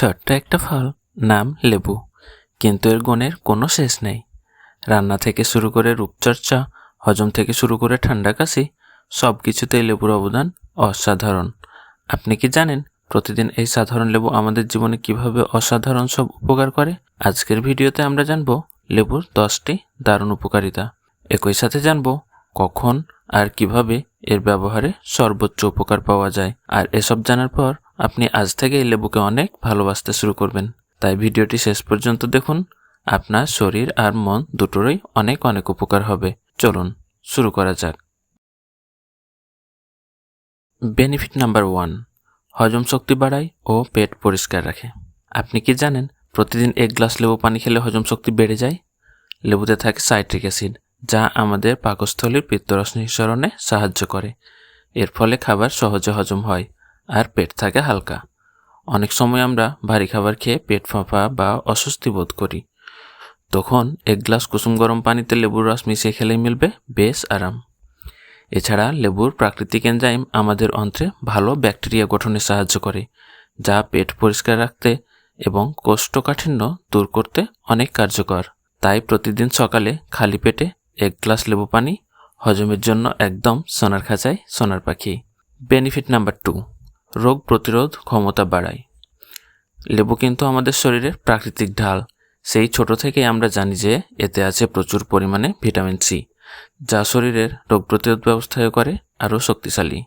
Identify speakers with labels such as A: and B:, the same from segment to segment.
A: ছোট্ট একটা ফল, নাম লেবু, কিন্তু এর গুণের কোনো শেষ নেই। রান্না থেকে শুরু করে রূপচর্চা, হজম থেকে শুরু করে ঠান্ডা কাশি, সব কিছুতেই লেবুর অবদান অসাধারণ। আপনি কি জানেন প্রতিদিন এই সাধারণ লেবু আমাদের জীবনে কিভাবে অসাধারণ সব উপকার করে? আজকের ভিডিওতে আমরা জানব লেবুর 10টি দারুণ উপকারিতা। একই সাথে জানব কখন আর কিভাবে এর ব্যবহারে সর্বোচ্চ উপকার পাওয়া যায়। আর এসব জানার পর আপনি আজ থেকে এই লেবুকে অনেক ভালোবাসতে শুরু করবেন। তাই ভিডিওটি শেষ পর্যন্ত দেখুন, আপনার শরীর আর মন দুটোরই অনেক অনেক উপকার হবে। চলুন শুরু করা যাক। বেনিফিট নাম্বার 1, হজম শক্তি বাড়ায় ও পেট পরিষ্কার রাখে। আপনি কি জানেন প্রতিদিন 1 গ্লাস লেবু পানি খেলে হজম শক্তি বেড়ে যায়? লেবুতে থাকে সাইট্রিক অ্যাসিড, যা আমাদের পাকস্থলীর পিত্তরস নিঃসরণে সাহায্য করে। এর ফলে খাবার সহজে হজম হয় আর পেট থাকে হালকা। অনেক সময় আমরা ভারী খাবার খেয়ে পেট ফাঁপা বা অস্বস্তি বোধ করি। তখন 1 গ্লাস কুসুম গরম পানিতে লেবুর রস মিশিয়ে খেলেই মিলবে বেশ আরাম। এছাড়া লেবুর প্রাকৃতিক এনজাইম আমাদের অন্ত্রে ভালো ব্যাকটেরিয়া গঠনে সাহায্য করে, যা পেট পরিষ্কার রাখতে এবং কোষ্ঠকাঠিন্য দূর করতে অনেক কার্যকর। তাই প্রতিদিন সকালে খালি পেটে 1 গ্লাস লেবু পানি হজমের জন্য একদম সোনার খাঁচায় সোনার পাখি। বেনিফিট নাম্বার 2, রোগ প্রতিরোধ ক্ষমতা বাড়ায়। লেবু কিন্তু আমাদের শরীরের প্রাকৃতিক ঢাল। সেই ছোট থেকেই আমরা জানি যে এতে আছে প্রচুর পরিমাণে ভিটামিন সি, যা শরীরের রোগ প্রতিরোধ ব্যবস্থায় করে আরও শক্তিশালী।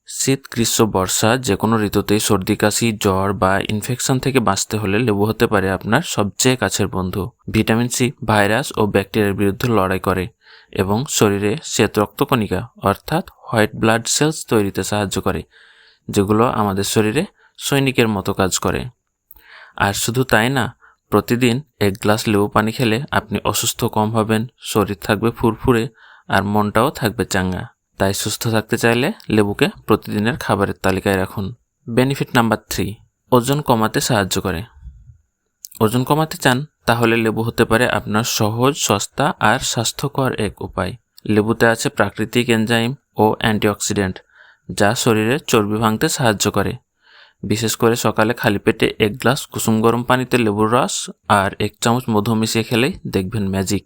A: শীত, গ্রীষ্ম, বর্ষা যে কোনো ঋতুতেই সর্দি, কাশি, জ্বর বা ইনফেকশন থেকে বাঁচতে হলে লেবু হতে পারে আপনার সবচেয়ে কাছের বন্ধু। ভিটামিন সি ভাইরাস ও ব্যাকটেরিয়ার বিরুদ্ধে লড়াই করে এবং শরীরে শ্বেত রক্তকণিকা অর্থাৎ হোয়াইট ব্লাড সেলস তৈরিতে সাহায্য করে, যেগুলো আমাদের শরীরে সৈনিকের মতো কাজ করে। আর শুধু তাই না, প্রতিদিন 1 গ্লাস লেবু পানি খেলে আপনি অসুস্থ কম হবেন, শরীর থাকবে ফুরফুরে আর মনটাও থাকবে চাঙ্গা। তাই সুস্থ থাকতে চাইলে লেবুকে প্রতিদিনের খাবারের তালিকায় রাখুন। বেনিফিট নাম্বার 3, ওজন কমাতে সাহায্য করে। ওজন কমাতে চান তাহলে লেবু হতে পারে আপনার সহজ, সস্তা আর স্বাস্থ্যকর এক উপায়। লেবুতে আছে প্রাকৃতিক এনজাইম ও অ্যান্টিঅক্সিডেন্ট, যা শরীরের চর্বি ভাঙতে সাহায্য করে। বিশেষ করে সকালে খালি পেটে 1 গ্লাস কুসুম গরম পানিতে লেবুর রস আর 1 চামচ মধু মিশিয়ে খেলেই দেখবেন ম্যাজিক।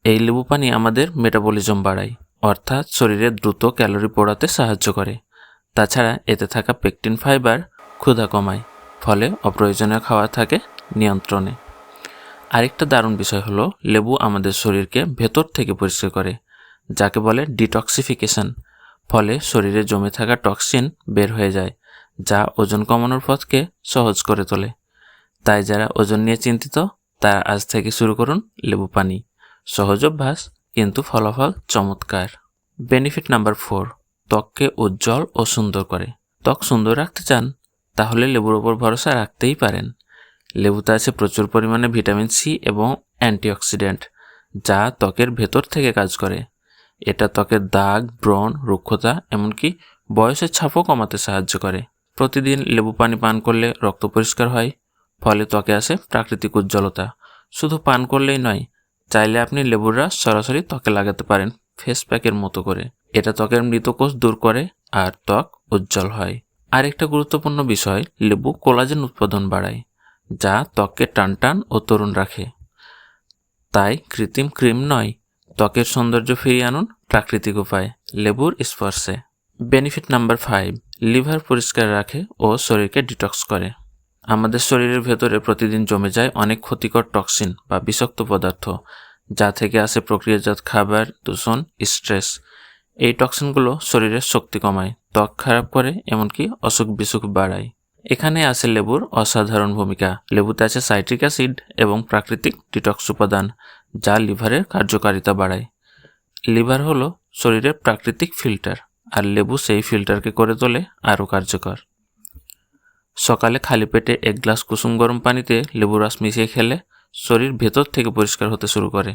A: এই লেবু পানি আমাদের মেটাবলিজম বাড়ায়, অর্থাৎ শরীরে দ্রুত ক্যালোরি পোড়াতে সাহায্য করে। তাছাড়া এতে থাকা পেকটিন ফাইবার ক্ষুধা কমায়, ফলে অপ্রয়োজনীয় খাওয়া থাকে নিয়ন্ত্রণে। আরেকটা দারুণ বিষয় হলো লেবু আমাদের শরীরকে ভেতর থেকে পরিষ্কার করে, যাকে বলে ডিটক্সিফিকেশন। ফলে শরীরে জমে থাকা টক্সিন বের হয়ে যায়, যা ওজন কমানোর পথকে সহজ করে তোলে। তাই যারা ওজন নিয়ে চিন্তিত, তারা আজ থেকে শুরু করুন লেবু পানি। সহজ অভ্যাস, কিন্তু ফলাফল চমৎকার। বেনিফিট নাম্বার 4, ত্বককে উজ্জ্বল ও সুন্দর করে। ত্বক সুন্দর রাখতে চান তাহলে লেবুর ওপর ভরসা রাখতেই পারেন। লেবুতে আছে প্রচুর পরিমাণে ভিটামিন সি এবং অ্যান্টিঅক্সিডেন্ট, যা ত্বকের ভেতর থেকে কাজ করে। এটা ত্বকের দাগ, ব্রণ, রুক্ষতা, এমনকি বয়সের ছাপও কমাতে সাহায্য করে। প্রতিদিন লেবু পানি পান করলে রক্ত পরিষ্কার হয়, ফলে ত্বকে আসে প্রাকৃতিক উজ্জ্বলতা। শুধু পান করলেই নয়, চাইলে আপনি লেবুর রস সরাসরি ত্বকে লাগাতে পারেন ফেস প্যাকের মতো করে। এটা ত্বকের মৃত কোষ দূর করে আর ত্বক উজ্জ্বল হয়। আরেকটা গুরুত্বপূর্ণ বিষয়, লেবু কোলাজেন উৎপাদন বাড়ায়, যা ত্বককে টানটান ও তরুণ রাখে। তাই কৃত্রিম ক্রিম নয়, ত্বকের সৌন্দর্য ফিরিয়ে আনুন প্রাকৃতিক উপায়ে, লেবুর স্পর্শে। বেনিফিট নাম্বার 5, লিভার পরিষ্কার রাখে ও শরীরকে ডিটক্স করে। আমাদের শরীরের ভেতরে প্রতিদিন জমে যায় অনেক ক্ষতিকর টক্সিন বা বিষাক্ত পদার্থ, যা থেকে আসে প্রক্রিয়াজাত খাবার, দূষণ, স্ট্রেস। এই টক্সিনগুলো শরীরের শক্তি কমায়, ত্বক খারাপ করে, এমনকি অসুখ বিসুখ বাড়ায়। এখানে আছে লেবুর অসাধারণ ভূমিকা। লেবুতে আছে সাইট্রিক অ্যাসিড এবং প্রাকৃতিক ডিটক্স উপাদান, যা লিভারের কার্যকারিতা বাড়ায়। লিভার হলো শরীরের প্রাকৃতিক ফিল্টার, আর লেবু সেই ফিল্টারকে করে তোলে আরও কার্যকর। সকালে খালি পেটে 1 গ্লাস কুসুম গরম পানিতে লেবু রস মিশিয়ে খেলে শরীর ভেতর থেকে পরিষ্কার হতে শুরু করে।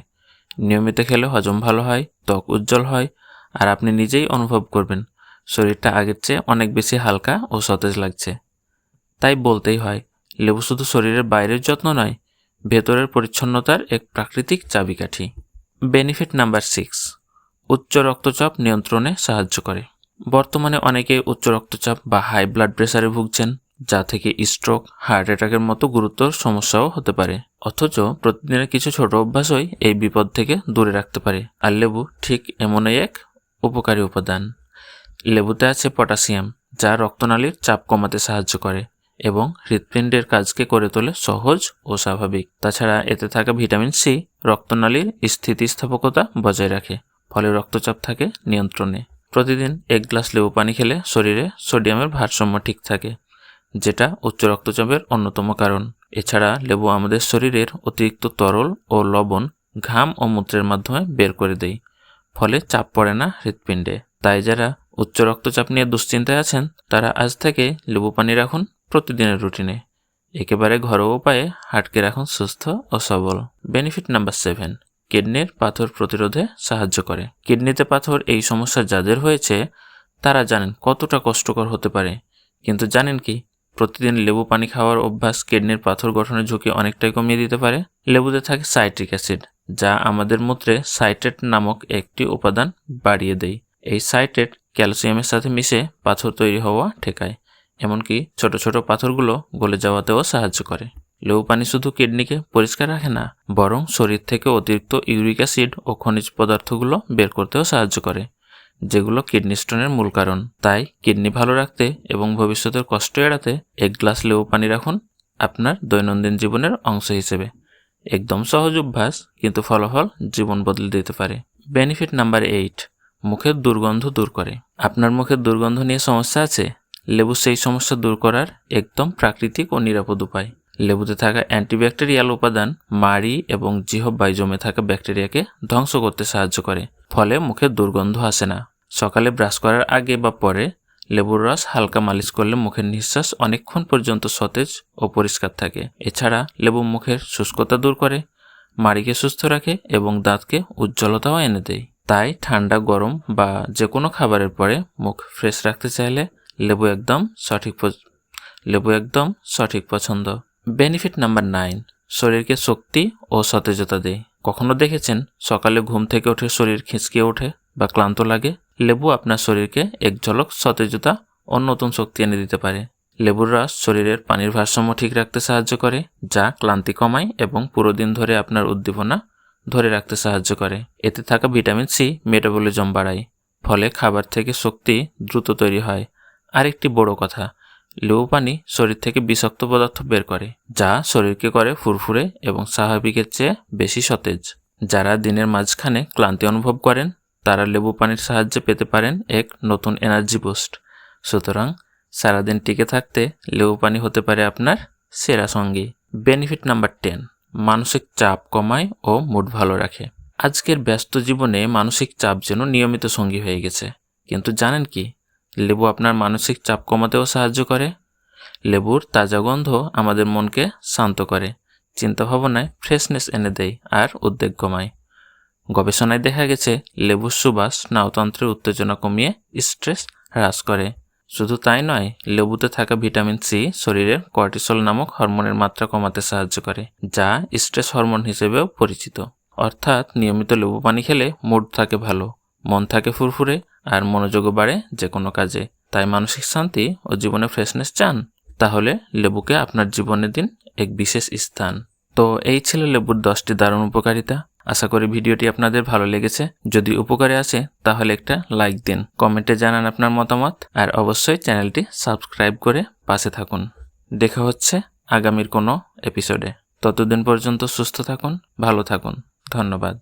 A: নিয়মিত খেলে হজম ভালো হয়, ত্বক উজ্জ্বল হয়, আর আপনি নিজেই অনুভব করবেন শরীরটা আগের চেয়ে অনেক বেশি হালকা ও সতেজ লাগছে। তাই বলতেই হয়, লেবু শুধু শরীরের বাইরের যত্ন নয়, ভেতরের পরিচ্ছন্নতার এক প্রাকৃতিক চাবিকাঠি। বেনিফিট নাম্বার 6, উচ্চ রক্তচাপ নিয়ন্ত্রণে সাহায্য করে। বর্তমানে অনেকেই উচ্চ রক্তচাপ বা হাই ব্লাড প্রেসারে ভুগছেন। যা থেকে স্ট্রোক, হার্ট অ্যাটাকের মতো গুরুতর সমস্যাও হতে পারে। অথচ প্রতিদিনের কিছু ছোট অভ্যাসই এই বিপদ থেকে দূরে রাখতে পারে। আর লেবু ঠিক এমনই এক উপকারী উপাদান। লেবুতে আছে পটাশিয়াম, যা রক্তনালীর চাপ কমাতে সাহায্য করে এবং হৃৎপিণ্ডের কাজকে করে তোলে সহজ ও স্বাভাবিক। তাছাড়া এতে থাকা ভিটামিন সি রক্তনালীর স্থিতিস্থাপকতা বজায় রাখে, ফলে রক্তচাপ থাকে নিয়ন্ত্রণে। প্রতিদিন 1 গ্লাস লেবু পানি খেলে শরীরে সোডিয়ামের ভারসাম্য ঠিক থাকে, যেটা উচ্চ রক্তচাপের অন্যতম কারণ। এছাড়া লেবু আমাদের শরীরের অতিরিক্ত তরল ও লবণ ঘাম ও মূত্রের মাধ্যমে বের করে দেয়, ফলে চাপ পড়ে না হৃৎপিণ্ডে। তাই যারা উচ্চ রক্তচাপ নিয়ে দুশ্চিন্তায় আছেন, তারা আজ থেকে লেবু পানি রাখুন প্রতিদিনের রুটিনে। একেবারে ঘরোয়া উপায়ে হার্টকে রাখুন সুস্থ ও সবল। বেনিফিট নাম্বার 7, কিডনির পাথর প্রতিরোধে সাহায্য করে। কিডনিতে পাথর এই সমস্যা যাদের হয়েছে তারা জানেন কতটা কষ্টকর হতে পারে। কিন্তু জানেন কি, প্রতিদিন লেবু পানি খাওয়ার অভ্যাস কিডনির পাথর গঠনের ঝুঁকি অনেকটাই কমিয়ে দিতে পারে। লেবুতে থাকে সাইট্রিক অ্যাসিড, যা আমাদের মূত্রে সাইট্রেট নামক একটি উপাদান বাড়িয়ে দেয়। এই সাইট্রেট ক্যালসিয়ামের সাথে মিশে পাথর তৈরি হওয়া ঠেকায়, এমনকি ছোট ছোট পাথরগুলো গলে যাওয়াতেও সাহায্য করে। লেবু পানি শুধু কিডনিকে পরিষ্কার রাখে না, বরং শরীর থেকে অতিরিক্ত ইউরিক অ্যাসিড ও খনিজ পদার্থগুলো বের করতেও সাহায্য করে, যেগুলো কিডনি স্টোনের মূল কারণ। তাই কিডনি ভালো রাখতে এবং ভবিষ্যতের কষ্ট এড়াতে 1 গ্লাস লেবু পানি রাখুন আপনার দৈনন্দিন জীবনের অংশ হিসেবে। একদম সহজ অভ্যাস, কিন্তু ফলাফল জীবন বদলে দিতে পারে। বেনিফিট নাম্বার 8, মুখের দুর্গন্ধ দূর করে। আপনার মুখের দুর্গন্ধ নিয়ে সমস্যা আছে? লেবু সেই সমস্যা দূর করার একদম প্রাকৃতিক ও নিরাপদ উপায়। লেবুতে থাকা অ্যান্টিব্যাকটেরিয়াল উপাদান মাড়ি এবং জিহ্বায় জমে থাকা ব্যাকটেরিয়াকে ধ্বংস করতে সাহায্য করে, ফলে মুখে দুর্গন্ধ আসে না। সকালে ব্রাশ করার আগে বা পরে লেবুর রস হালকা মালিশ করলে মুখের নিঃশ্বাস অনেকক্ষণ পর্যন্ত সতেজ ও পরিষ্কার থাকে। এছাড়া লেবু মুখের শুষ্কতা দূর করে, মাড়িকে সুস্থ রাখে এবং দাঁতকে উজ্জ্বলতাও এনে দেয়। তাই ঠান্ডা, গরম বা যে কোনো খাবারের পরে মুখ ফ্রেশ রাখতে চাইলে লেবু একদম সঠিক পছন্দ। বেনিফিট নাম্বার 9, শরীরকে শক্তি ও সতেজতা দেয়। কখনো দেখেছেন সকালে ঘুম থেকে উঠে শরীর খিঁচকিয়ে ওঠে বা ক্লান্ত লাগে? লেবু আপনার শরীরকে এক ঝলক সতেজতা ও নতুন শক্তি এনে দিতে পারে। লেবুর রস শরীরের পানির ভারসাম্য ঠিক রাখতে সাহায্য করে, যা ক্লান্তি কমায় এবং পুরো দিন ধরে আপনার উদ্দীপনা ধরে রাখতে সাহায্য করে। এতে থাকা ভিটামিন সি মেটাবলিজম বাড়ায়, ফলে খাবার থেকে শক্তি দ্রুত তৈরি হয়। আরেকটি বড় কথা, লেবু পানি শরীর থেকে বিষাক্ত পদার্থ বের করে, যা শরীরকে করে ফুরফুরে এবং স্বাভাবিকের চেয়ে বেশি সতেজ। যারা দিনের মাঝখানে ক্লান্তি অনুভব করেন, তারা লেবু পানির সাহায্যে পেতে পারেন এক নতুন এনার্জি বুস্ট। সুতরাং সারাদিন টিকে থাকতে লেবু পানি হতে পারে আপনার সেরা সঙ্গী। বেনিফিট নাম্বার 10, মানসিক চাপ কমায় ও মুড ভালো রাখে। আজকের ব্যস্ত জীবনে মানসিক চাপ যেন নিয়মিত সঙ্গী হয়ে গেছে। কিন্তু জানেন কি, লেবু আপনার মানসিক চাপ কমাতেও সাহায্য করে। লেবুর তাজা গন্ধ আমাদের মনকে শান্ত করে, চিন্তাভাবনায় ফ্রেশনেস এনে দেয় আর উদ্বেগ কমায়। গবেষণায় দেখা গেছে লেবুর সুবাস স্নায়ুতন্ত্রের উত্তেজনা কমিয়ে স্ট্রেস হ্রাস করে। শুধু তাই নয়, লেবুতে থাকা ভিটামিন সি শরীরের কর্টিসল নামক হরমোনের মাত্রা কমাতে সাহায্য করে, যা স্ট্রেস হরমোন হিসেবেও পরিচিত। অর্থাৎ নিয়মিত লেবু পানি খেলে মুড থাকে ভালো, মন থাকে ফুরফুরে আর মনোযোগও বাড়ে যে কোনো কাজে। তাই মানসিক শান্তি ও জীবনে ফ্রেশনেস চান? তাহলে লেবুকে আপনার জীবনে দিন এক বিশেষ স্থান। তো এই ছিল লেবুর 10টি দারুণ উপকারিতা। আশা করি ভিডিওটি আপনাদের ভালো লেগেছে। যদি উপকারে আসে তাহলে একটা লাইক দিন, কমেন্টে জানান আপনার মতামত, আর অবশ্যই চ্যানেলটি সাবস্ক্রাইব করে পাশে থাকুন। দেখা হচ্ছে আগামীর কোনো এপিসোডে। ততদিন পর্যন্ত সুস্থ থাকুন, ভালো থাকুন। ধন্যবাদ।